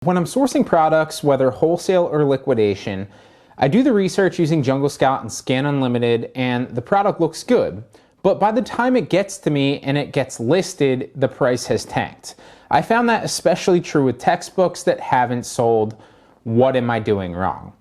When I'm sourcing products, whether wholesale or liquidation, I do the research using Jungle Scout and Scan Unlimited, and the product looks good. But by the time it gets to me and it gets listed, the price has tanked. I found that especially true with textbooks that haven't sold. What am I doing wrong?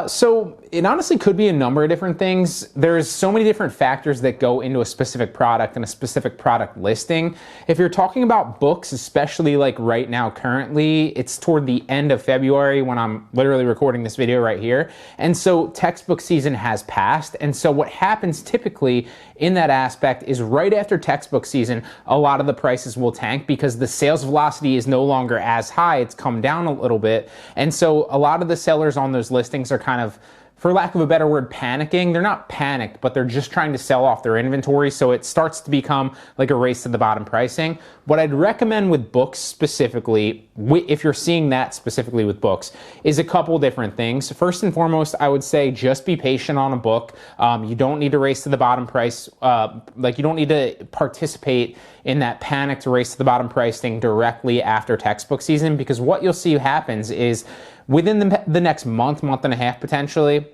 So it honestly could be a number of different things. There's so many different factors that go into a specific product and a specific product listing. If you're talking about books, especially like right now currently, it's toward the end of February when I'm literally recording this video right here. And so textbook season has passed. And so what happens typically in that aspect is right after textbook season, a lot of the prices will tank because the sales velocity is no longer as high. It's come down a little bit. And so a lot of the sellers on those listings are kind of, for lack of a better word, panicking. They're not panicked, but they're just trying to sell off their inventory. So it starts to become like a race to the bottom pricing. What I'd recommend with books specifically, if you're seeing that specifically with books, is a couple different things. First and foremost, I would say just be patient on a book. You don't need to race to the bottom price. You don't need to participate in that panic to race to the bottom pricing directly after textbook season, because what you'll see happens is within the next month and a half potentially,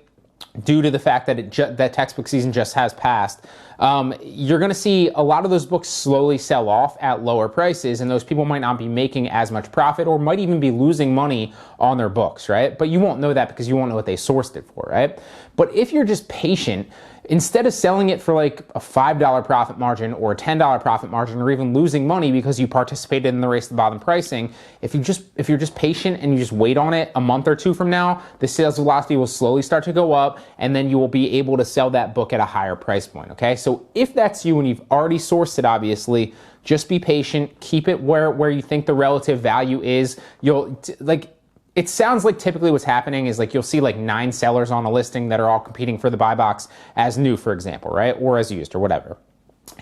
due to the fact that that textbook season just has passed, you're going to see a lot of those books slowly sell off at lower prices, and those people might not be making as much profit or might even be losing money on their books, right? But you won't know that because you won't know what they sourced it for, right? But if you're just patient, instead of selling it for like a $5 profit margin or a $10 profit margin, or even losing money because you participated in the race to the bottom pricing, if you're just patient and you just wait on it a month or two from now, the sales velocity will slowly start to go up, and then you will be able to sell that book at a higher price point, okay? So if that's you and you've already sourced it, obviously, just be patient, keep it where you think the relative value is. It sounds like typically what's happening is like you'll see like 9 sellers on a listing that are all competing for the buy box as new, for example, right? Or as used or whatever.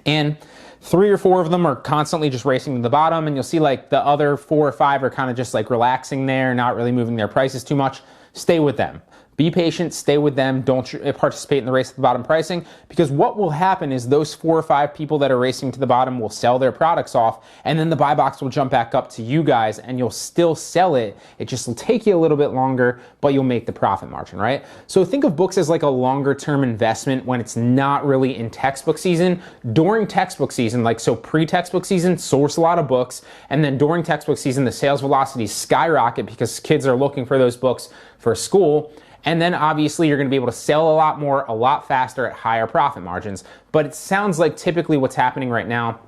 And 3 or 4 of them are constantly just racing to the bottom, and you'll see like the other 4 or 5 are kind of just like relaxing there, not really moving their prices too much. Stay with them. Be patient, stay with them, don't participate in the race to the bottom pricing, because what will happen is those 4 or 5 people that are racing to the bottom will sell their products off, and then the buy box will jump back up to you guys, and you'll still sell it. It just will take you a little bit longer, but you'll make the profit margin, right? So think of books as like a longer term investment when it's not really in textbook season. During textbook season, so pre-textbook season, source a lot of books, and then during textbook season, the sales velocities skyrocket because kids are looking for those books for school. And then obviously you're going to be able to sell a lot more, a lot faster at higher profit margins. But it sounds like typically what's happening right now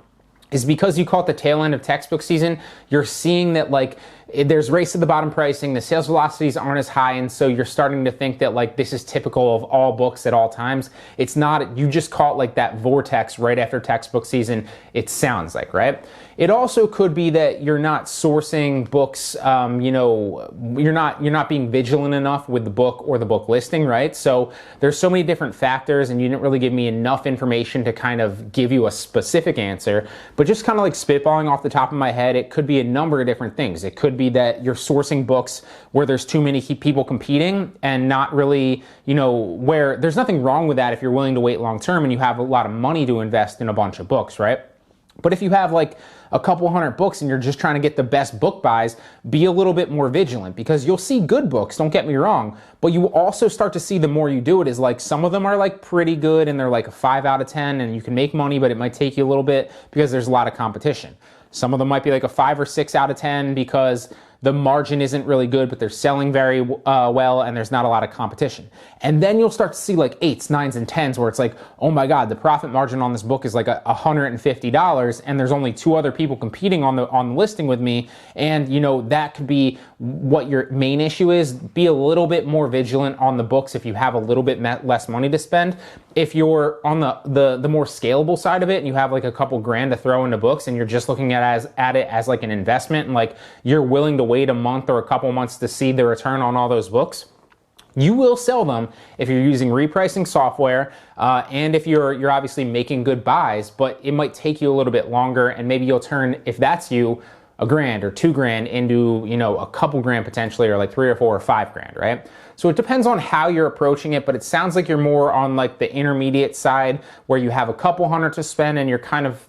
is because you call it the tail end of textbook season, you're seeing that there's race to the bottom pricing, the sales velocities aren't as high, and so you're starting to think that this is typical of all books at all times. It's not. You just call it that vortex right after textbook season, it sounds like, right? It also could be that you're not sourcing books, you're not being vigilant enough with the book or the book listing, right? So there's so many different factors, and you didn't really give me enough information to kind of give you a specific answer, but just kind of spitballing off the top of my head, it could be a number of different things. It could be that you're sourcing books where there's too many people competing and not really, where there's nothing wrong with that if you're willing to wait long term and you have a lot of money to invest in a bunch of books, right? But if you have a couple hundred books and you're just trying to get the best book buys, be a little bit more vigilant, because you'll see good books, don't get me wrong, but you will also start to see the more you do it is some of them are pretty good and they're a 5 out of 10 and you can make money, but it might take you a little bit because there's a lot of competition. Some of them might be a 5 or 6 out of 10 because the margin isn't really good, but they're selling very well and there's not a lot of competition. And then you'll start to see 8s, 9s, and 10s where it's oh my God, the profit margin on this book is $150 and there's only 2 other people competing on the listing with me. And that could be what your main issue is. Be a little bit more vigilant on the books if you have a little bit less money to spend. If you're on the more scalable side of it and you have a couple grand to throw into books and you're just looking at it as an investment and you're willing to wait a month or a couple months to see the return on all those books, you will sell them if you're using repricing software and if you're obviously making good buys, but it might take you a little bit longer, and maybe you'll turn, if that's you, $1,000 or $2,000 into, a couple grand potentially, or like 3 or 4 or 5 grand, right? So it depends on how you're approaching it, but it sounds like you're more on like the intermediate side where you have a couple hundred to spend and you're kind of,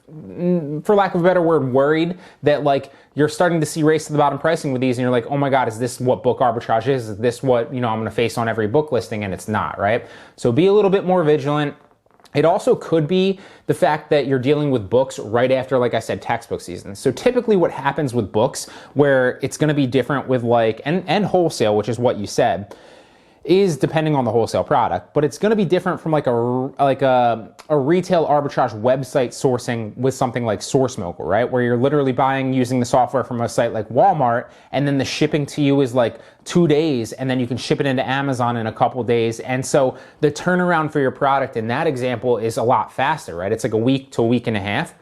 for lack of a better word, worried that like you're starting to see race to the bottom pricing with these and you're like, oh my God, is this what book arbitrage is? Is this what, I'm going to face on every book listing? And it's not, right? So be a little bit more vigilant. It also could be the fact that you're dealing with books right after, like I said, textbook season. So typically what happens with books, where it's going to be different with like, and wholesale, which is what you said, is depending on the wholesale product, but it's going to be different from like a retail arbitrage website sourcing with something like SourceMogul, right? Where you're literally buying using the software from a site like Walmart, and then the shipping to you is like 2 days, and then you can ship it into Amazon in a couple days. And so the turnaround for your product in that example is a lot faster, right? It's like a week to a week and a half.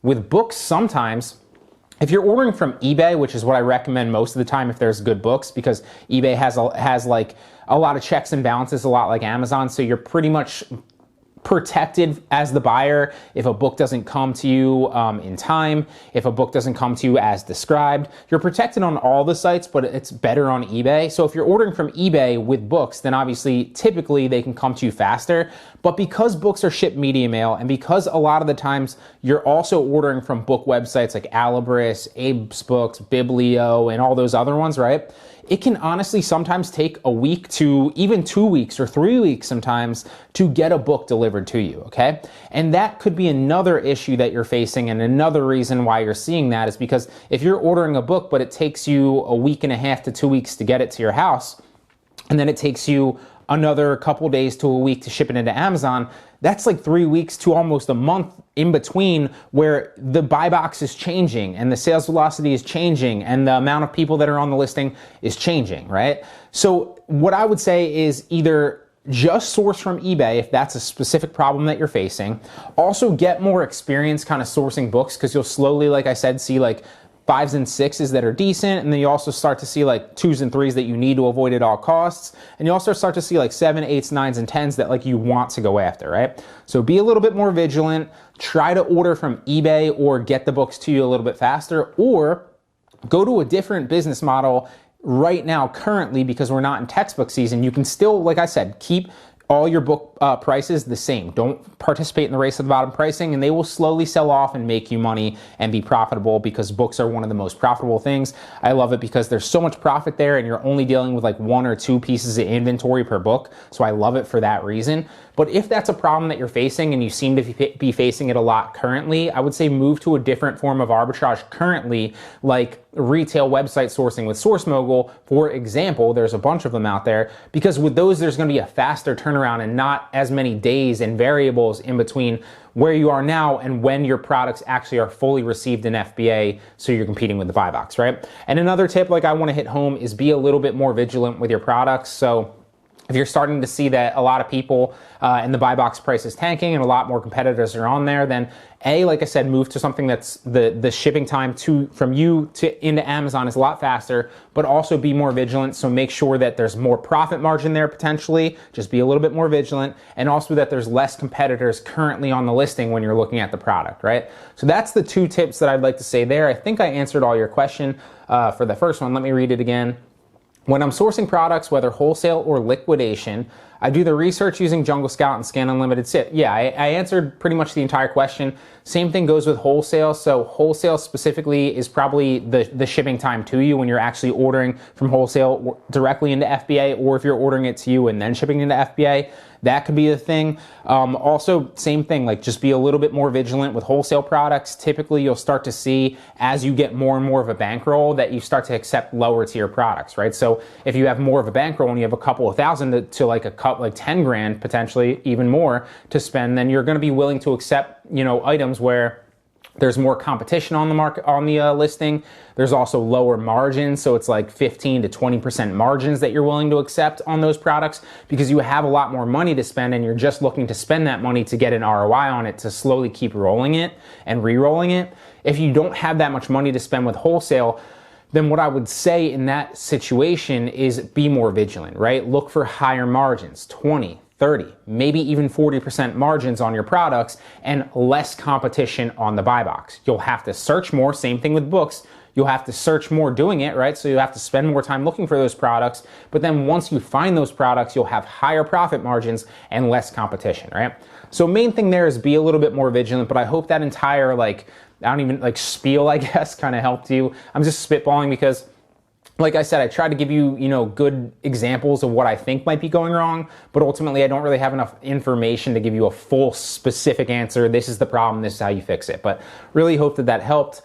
With books, sometimes, if you're ordering from eBay, which is what I recommend most of the time if there's good books, because eBay has like a lot of checks and balances, a lot like Amazon, so you're pretty much protected as the buyer if a book doesn't come to you in time, if a book doesn't come to you as described. You're protected on all the sites, but it's better on eBay. So if you're ordering from eBay with books, then obviously typically they can come to you faster. But because books are shipped media mail, and because a lot of the times you're also ordering from book websites like Alibris, Abe's Books, Biblio, and all those other ones, right? It can honestly sometimes take a week to even 2 weeks or 3 weeks sometimes to get a book delivered to you, okay? And that could be another issue that you're facing, and another reason why you're seeing that is because if you're ordering a book but it takes you a week and a half to 2 weeks to get it to your house, and then it takes you another couple days to a week to ship it into Amazon, that's like 3 weeks to almost a month in between where the buy box is changing and the sales velocity is changing and the amount of people that are on the listing is changing, right? So what I would say is either just source from eBay if that's a specific problem that you're facing. Also get more experience kind of sourcing books, because you'll slowly, like I said, see like 5s and 6s that are decent, and then you also start to see like 2s and 3s that you need to avoid at all costs, and you also start to see like 7, 8s, 9s, and 10s that like you want to go after, right? So be a little bit more vigilant, try to order from eBay or get the books to you a little bit faster, or go to a different business model right now currently, because we're not in textbook season. You can still, like I said, keep all your book prices the same. Don't participate in the race to the bottom pricing, and they will slowly sell off and make you money and be profitable, because books are one of the most profitable things. I love it because there's so much profit there, and you're only dealing with like 1 or 2 pieces of inventory per book. So I love it for that reason. But if that's a problem that you're facing and you seem to be facing it a lot currently, I would say move to a different form of arbitrage currently, like retail website sourcing with SourceMogul, for example. There's a bunch of them out there, because with those, there's going to be a faster turnaround and not as many days and variables in between where you are now and when your products actually are fully received in FBA, so you're competing with the buy box, right? And another tip like I want to hit home is be a little bit more vigilant with your products. So if you're starting to see that a lot of people and the buy box price is tanking and a lot more competitors are on there, then like I said, move to something that's the shipping time from you to into Amazon is a lot faster, but also be more vigilant. So make sure that there's more profit margin there potentially. Just be a little bit more vigilant, and also that there's less competitors currently on the listing when you're looking at the product, right? So that's the 2 tips that I'd like to say there. I think I answered all your question for the first one. Let me read it again. When I'm sourcing products, whether wholesale or liquidation, I do the research using Jungle Scout and Scan Unlimited. Yeah, I answered pretty much the entire question. Same thing goes with wholesale. So wholesale specifically is probably the shipping time to you when you're actually ordering from wholesale directly into FBA, or if you're ordering it to you and then shipping into FBA. That could be a thing. Also, same thing, like just be a little bit more vigilant with wholesale products. Typically, you'll start to see as you get more and more of a bankroll that you start to accept lower tier products, right? So if you have more of a bankroll and you have a couple of thousand to like 10 grand, potentially even more to spend, then you're going to be willing to accept, items where there's more competition on the market, on the listing. There's also lower margins, so it's like 15 to 20% margins that you're willing to accept on those products, because you have a lot more money to spend and you're just looking to spend that money to get an ROI on it, to slowly keep rolling it and re-rolling it. If you don't have that much money to spend with wholesale, then what I would say in that situation is be more vigilant, right? Look for higher margins, 20, 30, maybe even 40% margins on your products, and less competition on the buy box. You'll have to search more, same thing with books. you'll have to search more doing it, right? So you have to spend more time looking for those products. But then once you find those products, you'll have higher profit margins and less competition, right? So main thing there is be a little bit more vigilant, but I hope that entire spiel, I guess, kind of helped you. I'm just spitballing because, like I said, I tried to give you, good examples of what I think might be going wrong, but ultimately I don't really have enough information to give you a full specific answer. This is the problem, this is how you fix it. But really hope that helped.